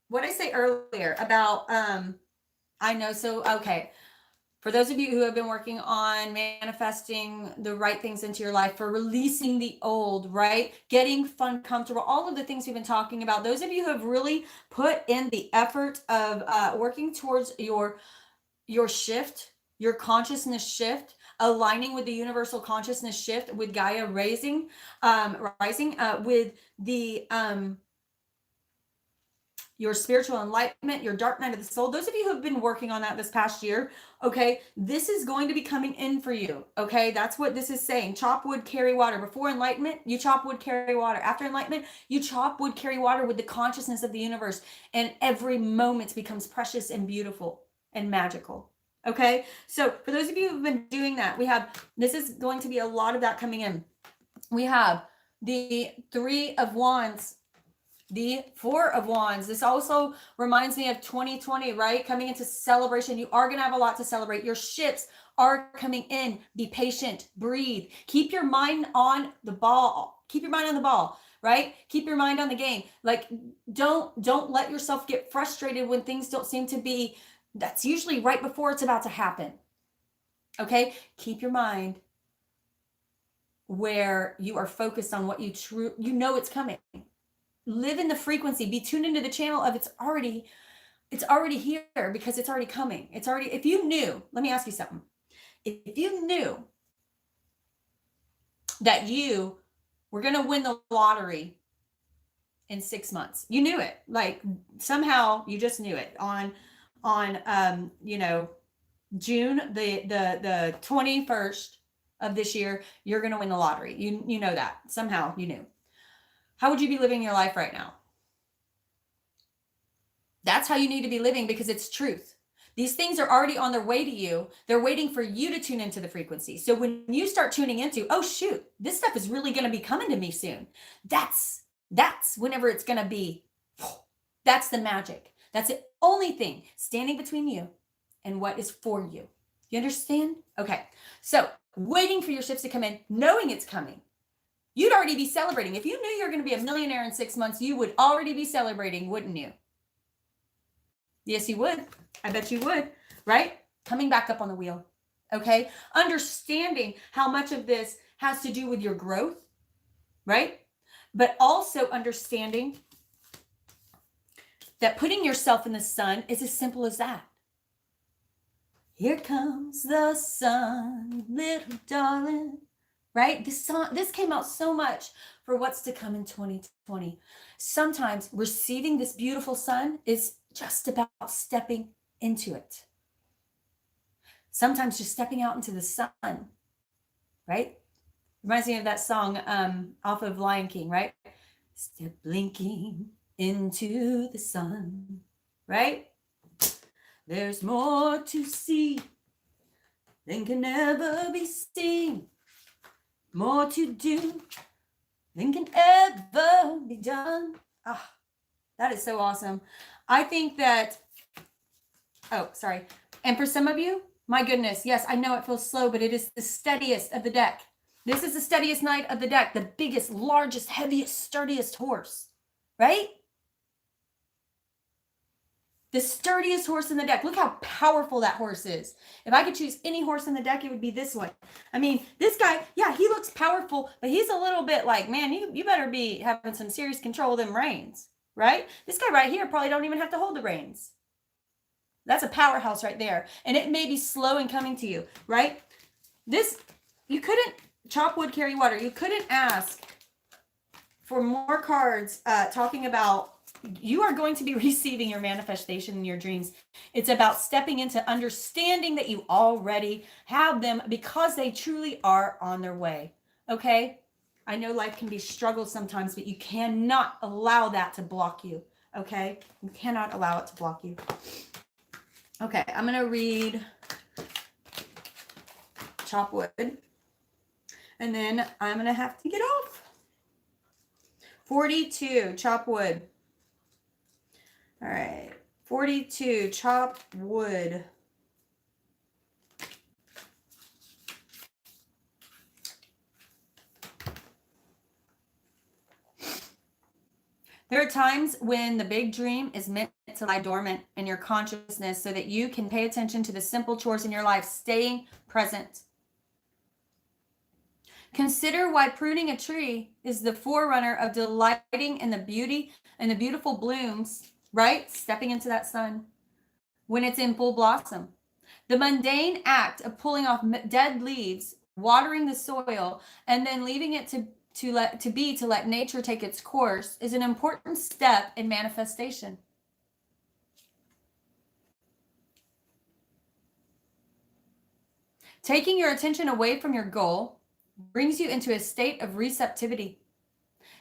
what did I say earlier about, I know, so, okay. For those of you who have been working on manifesting the right things into your life, for releasing the old, right? Getting fun, comfortable, all of the things we've been talking about. Those of you who have really put in the effort of working towards your shift, your consciousness shift, aligning with the universal consciousness shift, with Gaia rising, with the your spiritual enlightenment, your dark night of the soul. Those of you who have been working on that this past year, okay, this is going to be coming in for you, okay? That's what this is saying. Chop wood, carry water. Before enlightenment, you chop wood, carry water. After enlightenment, you chop wood, carry water with the consciousness of the universe, and every moment becomes precious and beautiful and magical, okay? So for those of you who've been doing that, this is going to be a lot of that coming in. We have the Three of Wands, the Four of Wands. This also reminds me of 2020, right? Coming into celebration. You are going to have a lot to celebrate. Your ships are coming in. Be patient, breathe, keep your mind on the ball. Keep your mind on the ball, right? Keep your mind on the game. Like, don't let yourself get frustrated when things don't seem to be. That's usually right before it's about to happen. Okay? Keep your mind where you are focused on what you know it's coming. Live in the frequency, be tuned into the channel of it's already here, because it's already coming. If you knew, let me ask you something. If you knew that you were going to win the lottery in 6 months, you knew it, like somehow you just knew it on June the 21st of this year, you're going to win the lottery. You know that somehow you knew. How would you be living your life right now? That's how you need to be living, because it's truth. These things are already on their way to you. They're waiting for you to tune into the frequency. So when you start tuning into, oh shoot, this stuff is really going to be coming to me soon. That's whenever it's going to be. That's the magic. That's the only thing standing between you and what is for you. You understand? Okay. So waiting for your shifts to come in, knowing it's coming. You'd already be celebrating. If you knew you were going to be a millionaire in 6 months, you would already be celebrating, wouldn't you? Yes, you would. I bet you would, right? Coming back up on the wheel, okay? Understanding how much of this has to do with your growth, right? But also understanding that putting yourself in the sun is as simple as that. Here comes the sun, little darling. Right? This came out so much for what's to come in 2020. Sometimes receiving this beautiful sun is just about stepping into it. Sometimes just stepping out into the sun, right? Reminds me of that song off of Lion King, right? Step blinking into the sun, right? There's more to see than can ever be seen. More to do than can ever be done. Ah, that is so awesome. I think that, and for some of you, my goodness, yes, I know it feels slow, but it is the steadiest of the deck. This is the steadiest knight of the deck, the biggest, largest, heaviest, sturdiest horse, right? The sturdiest horse in the deck. Look how powerful that horse is. If I could choose any horse in the deck, it would be this one. I mean, this guy, yeah, he looks powerful, but he's a little bit like, man, you better be having some serious control of them reins, right? This guy right here probably don't even have to hold the reins. That's a powerhouse right there. And it may be slow in coming to you, right? You couldn't chop wood, carry water. You couldn't ask for more cards talking about you are going to be receiving your manifestation in your dreams. It's about stepping into understanding that you already have them, because they truly are on their way. Okay? I know life can be struggle sometimes, but you cannot allow that to block you. Okay? You cannot allow it to block you. Okay, I'm going to read Chop Wood. And then I'm going to have to get off. 42, Chop Wood. All right, 42, chop wood. There are times when the big dream is meant to lie dormant in your consciousness so that you can pay attention to the simple chores in your life, staying present. Consider why pruning a tree is the forerunner of delighting in the beauty and the beautiful blooms, right? Stepping into that sun when it's in full blossom. The mundane act of pulling off dead leaves, watering the soil, and then leaving it to let nature take its course is an important step in manifestation. Taking your attention away from your goal brings you into a state of receptivity.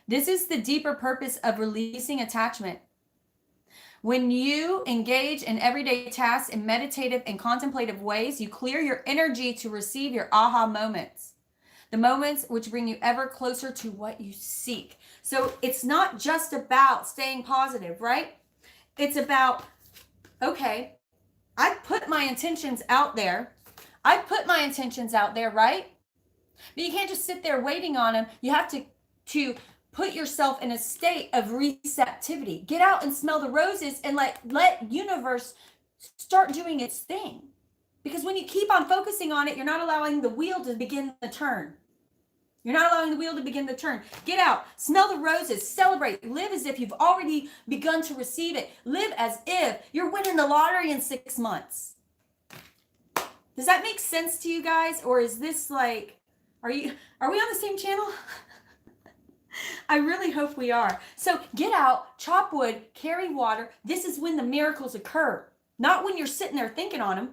This is the deeper purpose of releasing attachment. When you engage in everyday tasks in meditative and contemplative ways, you clear your energy to receive your aha moments, the moments which bring you ever closer to what you seek. So it's not just about staying positive, right? It's about, okay, I put my intentions out there. Right? But you can't just sit there waiting on them. You have to put yourself in a state of receptivity. Get out and smell the roses and let universe start doing its thing. Because when you keep on focusing on it, you're not allowing the wheel to begin the turn. Get out, smell the roses, celebrate, live as if you've already begun to receive it. Live as if you're winning the lottery in 6 months. Does that make sense to you guys? Or is this like, are we on the same channel? I really hope we are. So get out, chop wood, carry water. This is when the miracles occur, not when you're sitting there thinking on them.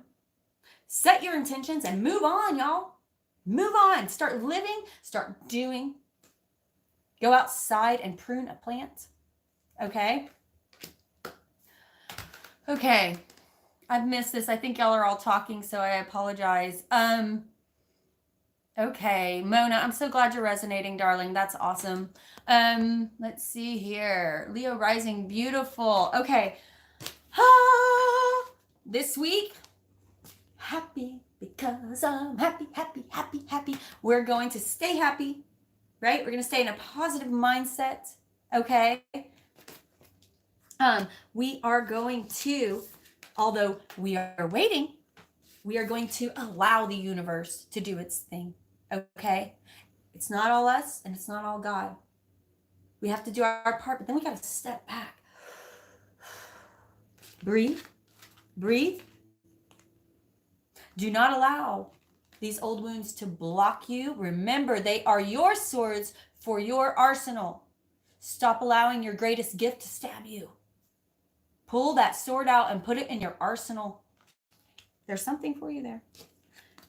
Set your intentions and move on, y'all. Move on. Start living, start doing. Go outside and prune a plant. Okay? Okay. I've missed this. I think y'all are all talking, so I apologize. Okay, Mona, I'm so glad you're resonating, darling. That's awesome. Let's see here. Leo rising, beautiful. Okay. This week, happy because I'm happy. We're going to stay happy, right? We're going to stay in a positive mindset, okay? We are going to, although we are waiting, we are going to allow the universe to do its thing. Okay? It's not all us and it's not all God. We have to do our part, but then we got to step back. Breathe. Do not allow these old wounds to block you. Remember, they are your swords for your arsenal. Stop allowing your greatest gift to stab you. Pull that sword out and put it in your arsenal. There's something for you there.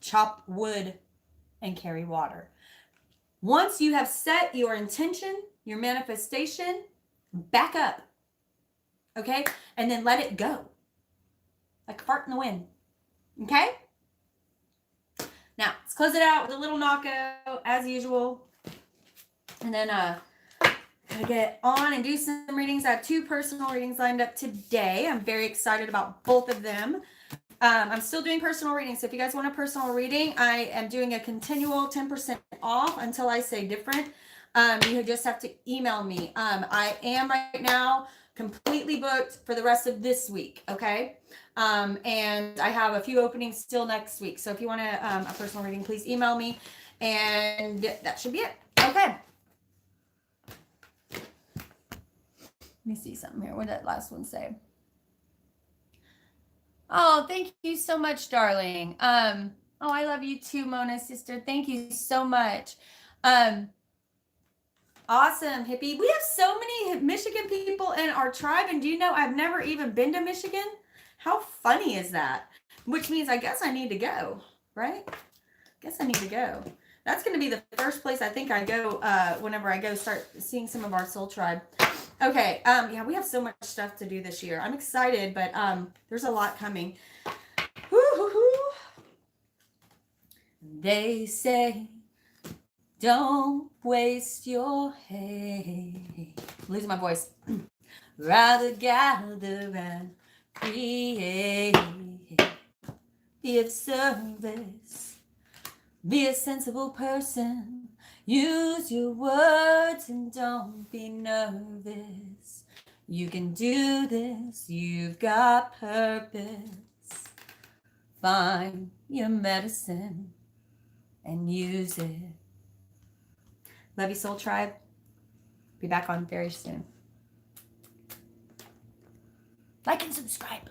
Chop wood and carry water. Once you have set your intention, your manifestation, back up. Okay? And then let it go. Like a fart in the wind. Okay? Now, let's close it out with a little knockout as usual. And then gonna get on and do some readings. I have 2 personal readings lined up today. I'm very excited about both of them. I'm still doing personal readings. So if you guys want a personal reading, I am doing a continual 10% off until I say different. You just have to email me. I am right now completely booked for the rest of this week. Okay. And I have a few openings still next week. So if you want a personal reading, please email me, and that should be it. Okay. Let me see something here. What did that last one say? Oh, thank you so much, darling. Oh, I love you too, Mona, sister. Thank you so much. Awesome, hippie. We have so many Michigan people in our tribe, and do you know I've never even been to Michigan? How funny is that? Which means I guess I need to go, right? Guess I need to go. That's going to be the first place I think I go whenever I go start seeing some of our soul tribe. Okay, yeah, we have so much stuff to do this year. I'm excited, but there's a lot coming. Woo-hoo-hoo. They say, don't waste your hay. Losing my voice. Rather gather and create. Be of service. Be a sensible person. Use your words and don't be nervous. You can do this. You've got purpose. Find your medicine and use it. Love you, Soul Tribe. Be back on very soon. Like and subscribe.